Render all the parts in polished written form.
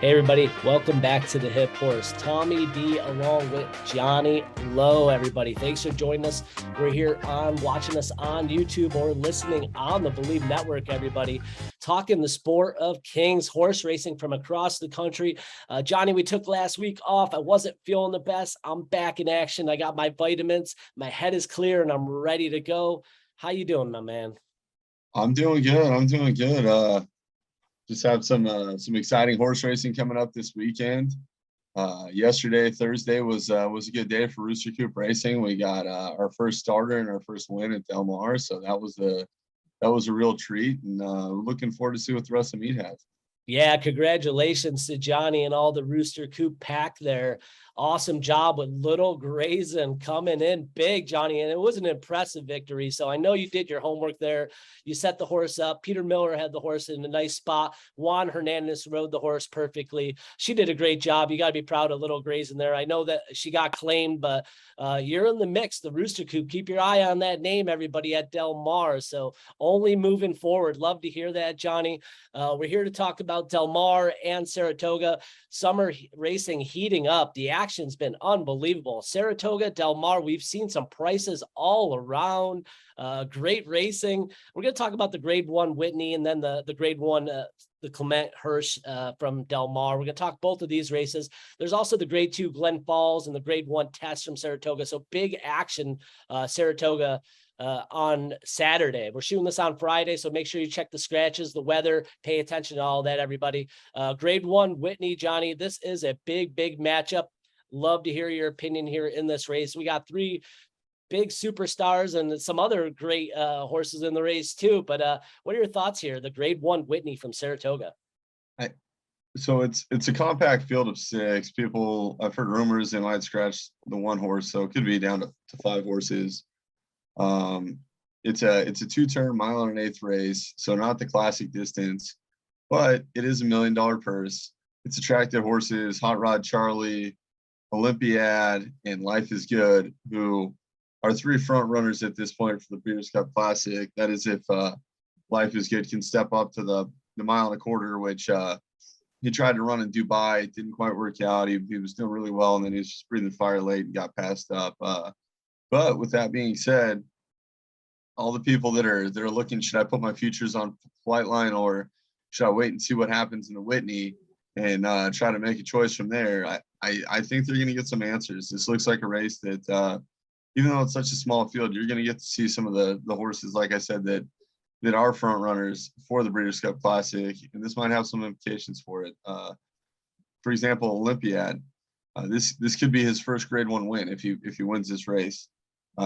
Hey everybody, welcome back to the Hip Horse. Tommy D along with Johnny Lowe, everybody. Thanks for joining us. We're here watching us on YouTube or listening on the Believe Network, everybody. Talking the sport of kings, horse racing from across the country. Johnny, we took last week off. I wasn't feeling the best. I'm back in action. I got my vitamins. My head is clear and I'm ready to go. How you doing, my man? I'm doing good. Just have some exciting horse racing coming up this weekend. Yesterday, Thursday was a good day for Rooster Coop Racing. We got our first starter and our first win at Del Mar, so that was a real treat, and we're looking forward to see what the rest of the meet has. Yeah, congratulations to Johnny and all the Rooster Coop pack there. Awesome job with Little Grayson coming in big, Johnny, and it was an impressive victory. So I know you did your homework there. You set the horse up. Peter Miller had the horse in a nice spot. Juan Hernandez rode the horse perfectly. She did a great job. You got to be proud of Little Grayson there. I know that she got claimed, but you're in the mix, the Rooster Coop. Keep your eye on that name, everybody, at Del Mar. So only moving forward. Love to hear that, Johnny. We're here to talk about Del Mar and Saratoga. Summer racing heating up. The action's been unbelievable. Saratoga, Del Mar, we've seen some prices all around. Great racing. We're going to talk about the grade one Whitney and then the grade one, the Clement Hirsch from Del Mar. We're going to talk both of these races. There's also the grade two Glen Falls and the grade one Test from Saratoga. So big action, Saratoga on Saturday. We're shooting this on Friday, so make sure you check the scratches, the weather, pay attention to all that, everybody. Grade one, Whitney, Johnny, this is a big matchup. Love to hear your opinion here in this race. We got three big superstars and some other great horses in the race too. But what are your thoughts here? The grade one Whitney from Saratoga. So it's a compact field of six. I've heard rumors they might scratch the one horse, so it could be down to five horses. It's a two-turn mile and an eighth race, so not the classic distance, but it is $1 million purse. It's attractive horses, Hot Rod Charlie, Olympiad, and Life is Good, who are three front runners at this point for the Breeders' Cup Classic. That is if Life is Good can step up to the mile and a quarter, which he tried to run in Dubai. It didn't quite work out. He was doing really well, and then he was just breathing fire late and got passed up. But with that being said, all the people that are looking, should I put my futures on Flightline or should I wait and see what happens in the Whitney and try to make a choice from there? I think they're going to get some answers. This looks like a race that, even though it's such a small field, you're going to get to see some of the horses, like I said, that are front runners for the Breeders' Cup Classic, and this might have some implications for it. For example, Olympiad. This could be his first grade one win if he wins this race.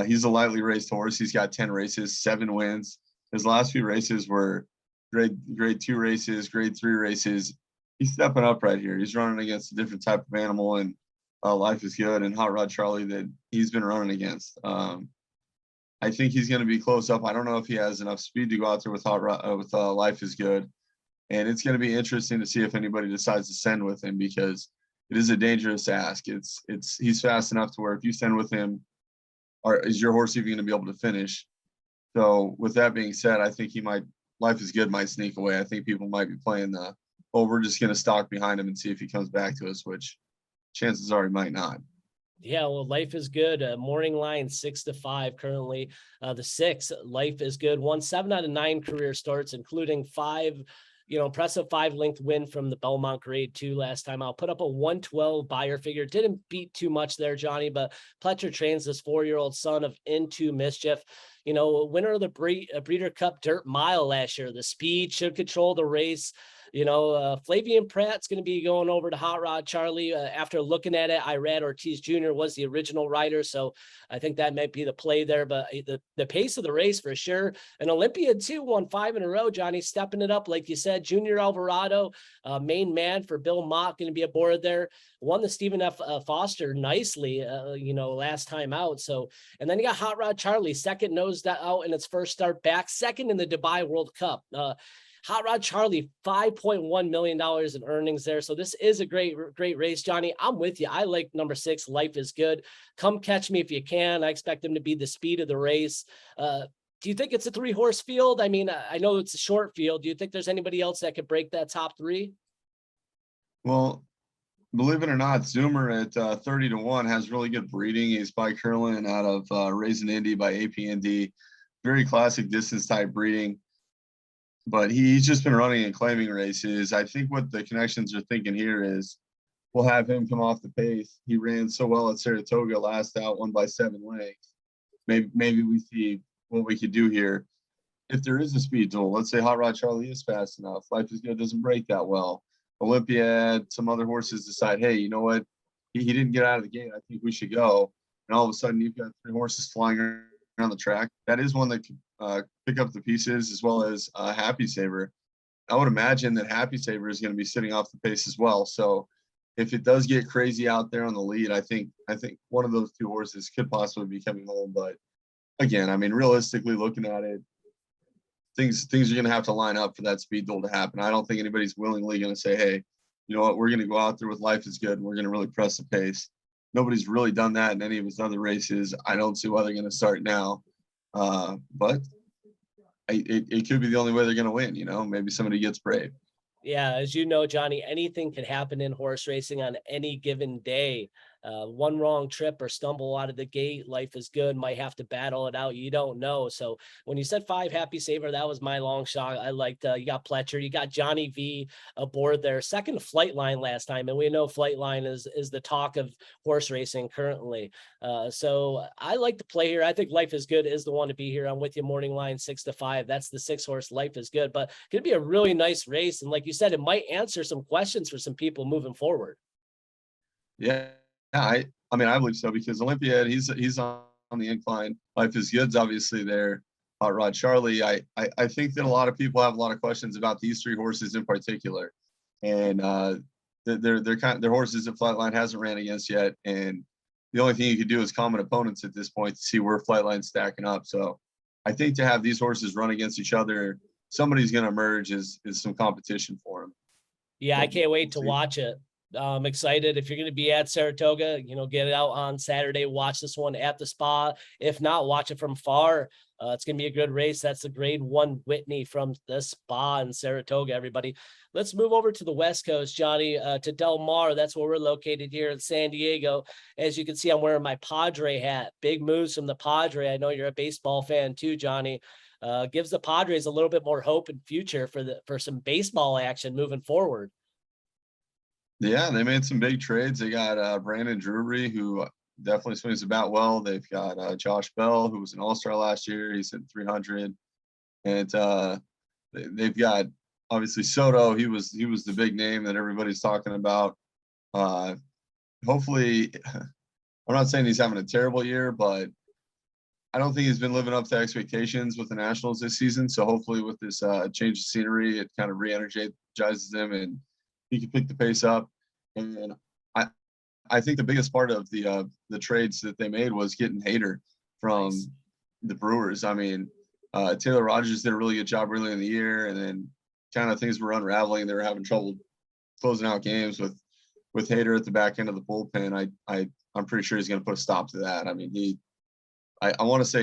He's a lightly raced horse. He's got 10 races, 7 wins. His last few races were grade two races, grade three races. He's stepping up right here. He's running against a different type of animal, and Life is Good and Hot Rod Charlie that he's been running against. I think he's going to be close up. I don't know if he has enough speed to go out there with Life is Good, and it's going to be interesting to see if anybody decides to send with him because it is a dangerous ask. He's fast enough to where if you send with him, is your horse even going to be able to finish? So with that being said, I think Life is Good might sneak away. I think people might be playing we're just going to stalk behind him and see if he comes back to us, which chances are he might not. Yeah, well, Life is Good. Morning line 6-5 currently. The 6, Life is Good, won 7 out of 9 career starts, including 5. Impressive 5-length win from the Belmont grade 2 last time. I'll put up a 112 buyer figure. Didn't beat too much there, Johnny, but Pletcher trains this 4-year-old son of Into Mischief. Winner of the Breeder Cup Dirt Mile last year. The speed should control the race. Flavian Pratt's going to be going over to Hot Rod Charlie. After looking at it, Irad Ortiz Jr. was the original rider, so I think that might be the play there. But the pace of the race for sure. And Olympiad too won 5 in a row. Johnny stepping it up, like you said. Junior Alvarado, main man for Bill Mott, going to be aboard there. Won the Stephen F. Foster nicely, last time out. So, and then you got Hot Rod Charlie, second nosed out in its first start back, second in the Dubai World Cup. Hot Rod Charlie, $5.1 million in earnings there. So this is a great race, Johnny. I'm with you. I like number 6, Life is Good. Come catch me if you can. I expect him to be the speed of the race. Do you think it's a 3-horse field? I mean, I know it's a short field. Do you think there's anybody else that could break that top 3? Well, believe it or not, Zoomer at 30-1 has really good breeding. He's by Curlin out of Raisin Indy by APND. Very classic distance type breeding. But he's just been running and claiming races. I think what the connections are thinking here is we'll have him come off the pace. He ran so well at Saratoga last out, won by 7 lengths. Maybe we see what we could do here. If there is a speed duel, let's say Hot Rod Charlie is fast enough, Life is Good doesn't break that well. Olympiad, some other horses decide, hey, you know what? He didn't get out of the gate. I think we should go. And all of a sudden, you've got 3 horses flying around the track. That is one that could pick up the pieces, as well as Happy Saver. I would imagine that Happy Saver is going to be sitting off the pace as well. So if it does get crazy out there on the lead, I think one of those 2 horses could possibly be coming home. But again, I mean, realistically looking at it, things are going to have to line up for that speed duel to happen. I don't think anybody's willingly going to say, hey, you know what, we're going to go out there with Life is Good and we're going to really press the pace. Nobody's really done that in any of his other races. I don't see why they're going to start now. But it could be the only way they're going to win. You know, maybe somebody gets brave. Yeah, as you know, Johnny, anything can happen in horse racing on any given day. One wrong trip or stumble out of the gate, Life is Good, might have to battle it out. You don't know. So when you said 5 Happy Saver, that was my long shot. I liked, you got Pletcher, you got Johnny V aboard there. Second Flightline last time. And we know Flightline is the talk of horse racing currently. So I like to play here. I think Life is Good is the one to be here. I'm with you, morning line 6-5. That's the 6 horse Life is Good, but it's going to be a really nice race. And like you said, it might answer some questions for some people moving forward. Yeah, I mean, I believe so, because Olympiad, he's on the incline. Life is Good's obviously there. Hot Rod Charlie. I think that a lot of people have a lot of questions about these 3 horses in particular, and their horses that Flightline hasn't ran against yet. And the only thing you could do is common opponents at this point to see where Flightline's stacking up. So I think to have these horses run against each other, somebody's going to emerge as some competition for them. Yeah, I can't wait to watch it. I'm excited. If you're going to be at Saratoga, get it out on Saturday, watch this one at the spa. If not, watch it from far. It's going to be a good race. That's the grade 1 Whitney from the spa in Saratoga, everybody. Let's move over to the West Coast, Johnny, to Del Mar. That's where we're located here in San Diego. As you can see, I'm wearing my Padre hat. Big moves from the Padre. I know you're a baseball fan too, Johnny. Gives the Padres a little bit more hope and future for some baseball action moving forward. Yeah, they made some big trades. They got Brandon Drury, who definitely swings the bat well. They've got Josh Bell, who was an all-star last year. He's hitting 300. And they've got, obviously, Soto. He was the big name that everybody's talking about. Hopefully, I'm not saying he's having a terrible year, but I don't think he's been living up to expectations with the Nationals this season. So hopefully with this change of scenery, it kind of re-energizes him and he can pick the pace up. And I think the biggest part of the trades that they made was getting Hader from the Brewers. I mean, Taylor Rogers did a really good job early in the year, and then kind of things were unraveling. They were having trouble closing out games with Hader at the back end of the bullpen. I'm pretty sure he's going to put a stop to that. I mean, I want to say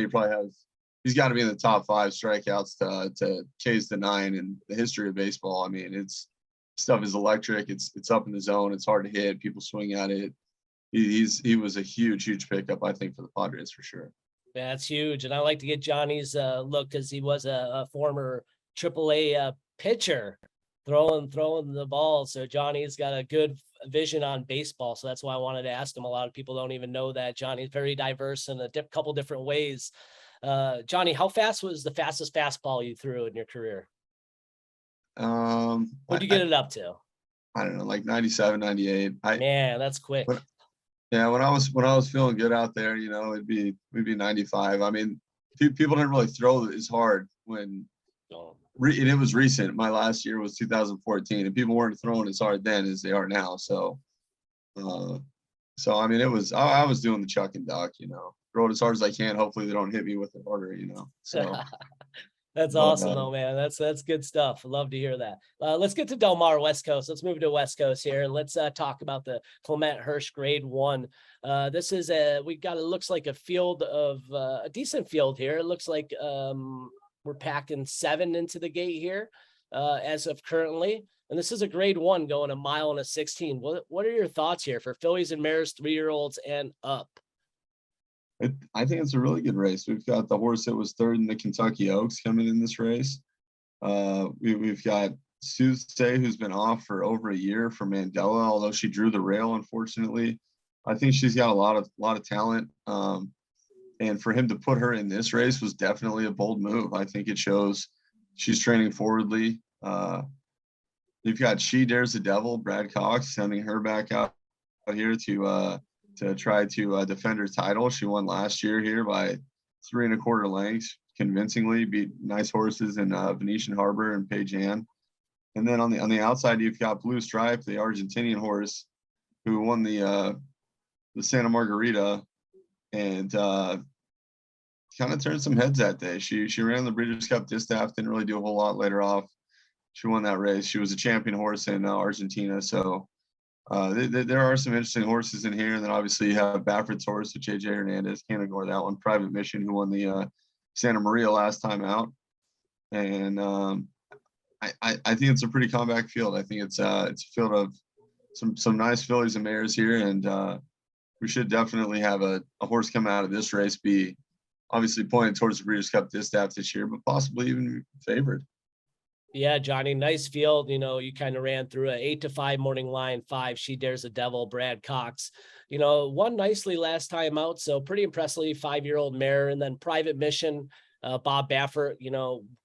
he's got to be in the top 5 strikeouts to K's to 9 in the history of baseball. I mean, stuff is electric. It's up in the zone. It's hard to hit. People swing at it. He was a huge pickup, I think, for the Padres for sure. That's huge. And I like to get Johnny's look because he was a former AAA pitcher throwing the ball. So Johnny's got a good vision on baseball. So that's why I wanted to ask him. A lot of people don't even know that. Johnny's very diverse in a couple different ways. Johnny, how fast was the fastest fastball you threw in your career? What'd you get it up to? I don't know, like 97, 98. Man, that's quick. When I was feeling good out there, it'd be 95. I mean, people didn't really throw as hard when and it was recent. My last year was 2014, and people weren't throwing as hard then as they are now. So I mean, I was doing the chuck and duck, throw it as hard as I can. Hopefully they don't hit me with it harder, So that's awesome though, man. That's good stuff. Love to hear that. Let's get to Del Mar West Coast. Let's move to West Coast here. And let's talk about the Clement Hirsch grade 1. This is it looks like a field of a decent field here. It looks like we're packing 7 into the gate here. as of currently. And this is a grade 1 going a mile and a 16. What are your thoughts here for fillies and mares, 3-year-olds and up? I think it's a really good race. We've got the horse that was third in the Kentucky Oaks coming in this race. We've got Soothsay, who's been off for over a year for Mandela, although she drew the rail, unfortunately. I think she's got a lot of talent. And for him to put her in this race was definitely a bold move. I think it shows she's training forwardly. You've got She Dares the Devil, Brad Cox, sending her back out here to try to defend her title. She won last year here by 3 1/4 lengths, convincingly, beat nice horses in Venetian Harbor and Paige Ann. And then on the outside, you've got Blue Stripe, the Argentinian horse, who won the Santa Margarita and kind of turned some heads that day. She ran the Breeders' Cup Distaff, didn't really do a whole lot later off. She won that race. She was a champion horse in Argentina. So there are some interesting horses in here. And then obviously you have Baffert's horse with JJ Hernandez. Can't ignore that one. Private Mission, who won the Santa Maria last time out. And I think it's a pretty compact field. I think it's a field of some nice fillies and mares here. And we should definitely have a horse come out of this race be obviously pointed towards the Breeders' Cup Distaff this year, but possibly even favored. Yeah, Johnny, nice field. You kind of ran through a 8-5 Morning Lion, 5 She Dares the Devil, Brad Cox, won nicely last time out. So pretty impressively, 5-year-old mare. And then Private Mission, Bob Baffert,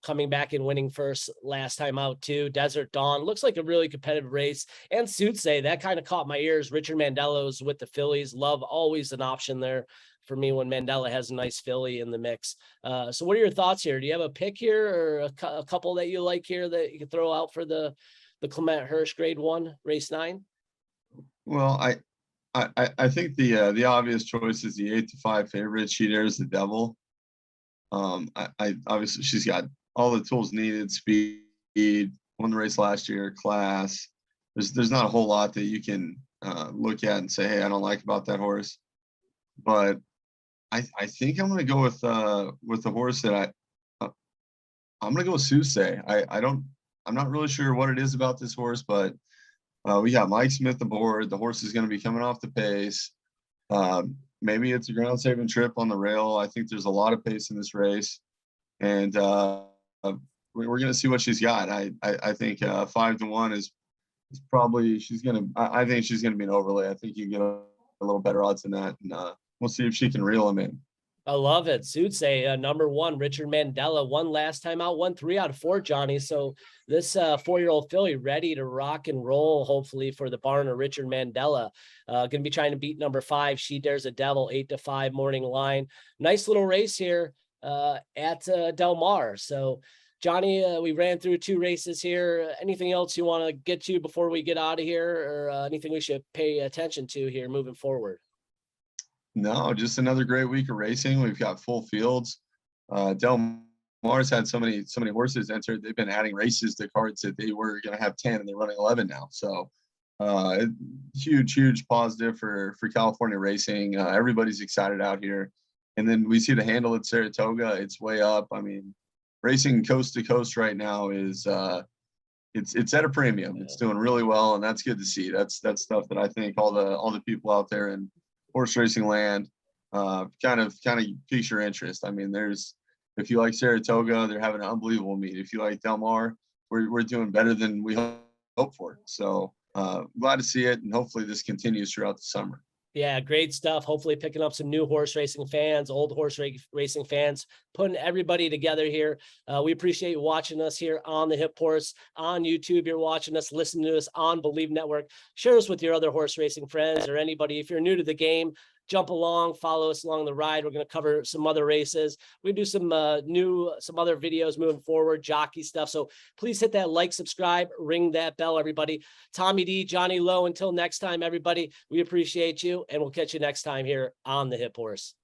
coming back and winning first last time out too. Desert Dawn looks like a really competitive race. And Soothsay, that kind of caught my ears. Richard Mandelo's with the fillies. Love, always an option there for me when Mandela has a nice filly in the mix. So what are your thoughts here? Do you have a pick here or a couple that you like here that you can throw out for the Clement Hirsch grade 1 race 9? Well, I think the obvious choice is the 8-5 favorite, She Dares the Devil. I obviously she's got all the tools needed, speed, won the race last year, class. There's not a whole lot that you can look at and say, hey, I don't like about that horse. But I think I'm going to go with the horse that I'm going to go with Soothsay. I'm not really sure what it is about this horse, but we got Mike Smith aboard. The horse is going to be coming off the pace. Maybe it's a ground saving trip on the rail. I think there's a lot of pace in this race, and we're going to see what she's got. I think 5-1 is probably I think she's going to be an overlay. I think you get a little better odds than that, and we'll see if she can reel him in. I love it. Soothsay, number 1, Richard Mandela, won last time out, won 3 out of 4, Johnny. So this 4-year-old filly ready to rock and roll, hopefully, for the barn of Richard Mandela. Going to be trying to beat number 5, She Dares the Devil, 8-5 Morning Line. Nice little race here at Del Mar. So, Johnny, we ran through 2 races here. Anything else you want to get to before we get out of here, or anything we should pay attention to here moving forward? No, just another great week of racing. We've got full fields. Del Mar's had so many horses entered. They've been adding races to cards that they were going to have 10 and they're running 11 now. So huge positive for California racing. Everybody's excited out here. And then we see the handle at Saratoga. It's way up. I mean, racing coast to coast right now is it's at a premium. It's doing really well, and that's good to see. That's stuff that I think all the people out there in horse racing land kind of piques your interest. I mean, if you like Saratoga, they're having an unbelievable meet. If you like Del Mar, we're doing better than we hoped for. So glad to see it, and hopefully this continues throughout the summer. Yeah, great stuff. Hopefully picking up some new horse racing fans, old horse racing fans, putting everybody together here. We appreciate you watching us here on the Hip Horse on YouTube. You're watching us, listening to us on Believe Network. Share us with your other horse racing friends or anybody. If you're new to the game, jump along, follow us along the ride. We're going to cover some other races. We do some other videos moving forward, jockey stuff. So please hit that like, subscribe, ring that bell, everybody. Tommy D, Johnny Lowe, until next time, everybody, we appreciate you, and we'll catch you next time here on the Hip Horse.